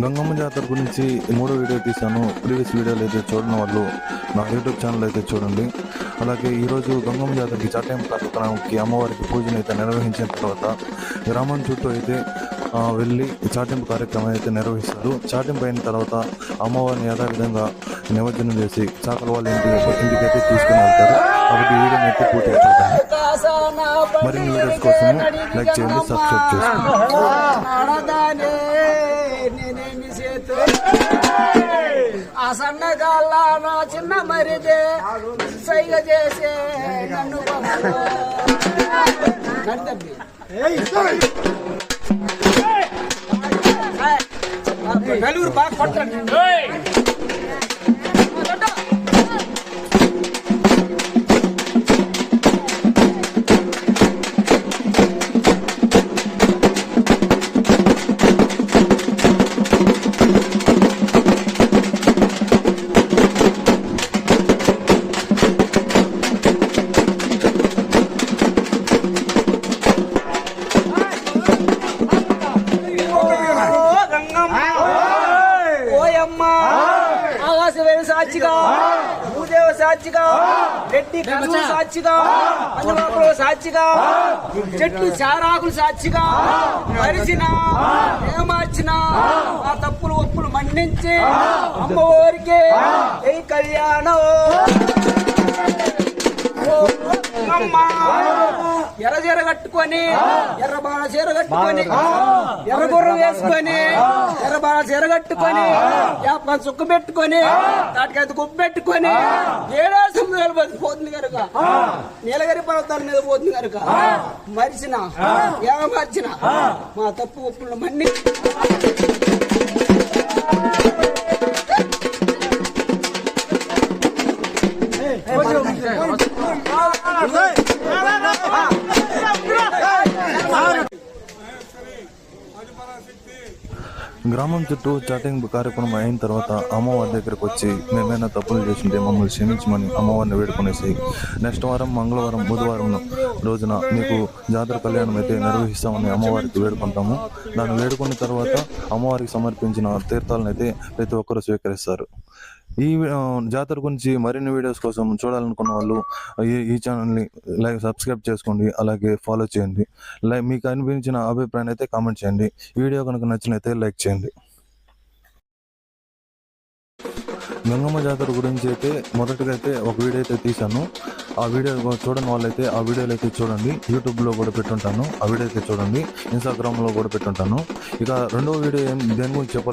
గంగమ్మ జాతర గురించి మూడో వీడియో తీశాను. ప్రీవియస్ వీడియోలు అయితే చూడని వాళ్ళు నా యూట్యూబ్ ఛానల్ అయితే చూడండి. అలాగే ఈరోజు గంగమ్మ జాతరకి చాటేం కార్యక్రమానికి అమ్మవారికి పూజను అయితే నిర్వహించిన తర్వాత గ్రామం చుట్టూ అయితే వెళ్ళి చాటింపు కార్యక్రమం అయితే నిర్వహిస్తారు. చాటింపు అయిన తర్వాత అమ్మవారిని యథావిధంగా నిమజ్జనం చేసి చాకల వాళ్ళ ఇంటికైతే తీసుకుని వెళ్తారు. కాబట్టి ఈ వీడియోని అయితే పూర్తిగా చూడండి. మరిన్ని వీడియోస్ కోసం లైక్ చేయండి, సబ్స్క్రైబ్ చేసుకోండి. ఆ సన్నగాళ్ళ నా చిన్న మరిదే సైగ చేసే నన్ను నలుగురు బాగా కొట్టండి. ఆకాశవేణి సాక్షిగా, భూదేవ సాక్షిగా, రెడ్డి కన్ను సాక్షిగా, పంచబాబుల సాక్షిగా, చెట్టు చారాకులు సాక్షిగా మరిచిన ఏమార్చిన ఆ తప్పులు ఒప్పులు మన్నించి అమ్మవారికి ఏ కళ్యాణం ఎర్ర చీర కట్టుకొని, ఎర్ర బాణ చీర కట్టుకొని, ఎర్ర గుర్రం వేసుకొని, ఎర్ర బాణ చీర కట్టుకొని, యాపకాయ చుక్క పెట్టుకొని, తాటికైతే కుప్పు పెట్టుకొని, 7 సముద్రాలు పోతుంది కనుక, నీలగిరి పర్వతాల మీద పోతుంది కనుక మరిచిన ఏమర్చిన మా తప్పు ఒప్పులు మన్ని గ్రామం చుట్టూ చాటింగ్ కార్యక్రమం అయిన తర్వాత అమ్మవారి దగ్గరకు వచ్చి మేమైనా తప్పులు చేసింటే మమ్మల్ని క్షమించమని అమ్మవారిని వేడుకొనేసి నెక్స్ట్ వారం మంగళవారం బుధవారం రోజున మీకు జాతర కళ్యాణం అయితే నిర్వహిస్తామని అమ్మవారికి వేడుకుంటాము. దాన్ని వేడుకున్న తర్వాత అమ్మవారికి సమర్పించిన తీర్థాలను అయితే ప్రతి ఒక్కరూ స్వీకరిస్తారు. ఈ జాతర గురించి మరిన్ని వీడియోస్ కోసం చూడాలనుకున్న వాళ్ళు ఈ ఛానల్ని సబ్స్క్రైబ్ చేసుకోండి, అలాగే ఫాలో చేయండి. మీకు అనిపించిన అభిప్రాయాన్ని అయితే కామెంట్ చేయండి. ఈ వీడియో కనుక నచ్చినైతే లైక్ చేయండి. గంగమ్మ జాతర గురించి అయితే మొదటగా అయితే ఒక వీడియో అయితే తీశాను. ఆ వీడియో చూడని వాళ్ళైతే ఆ వీడియోలు అయితే చూడండి. యూట్యూబ్లో కూడా పెట్టుంటాను, ఆ వీడియో అయితే చూడండి. ఇన్స్టాగ్రామ్లో కూడా పెట్టుంటాను. ఇక రెండవ వీడియో దేని గురించి చెప్పాలి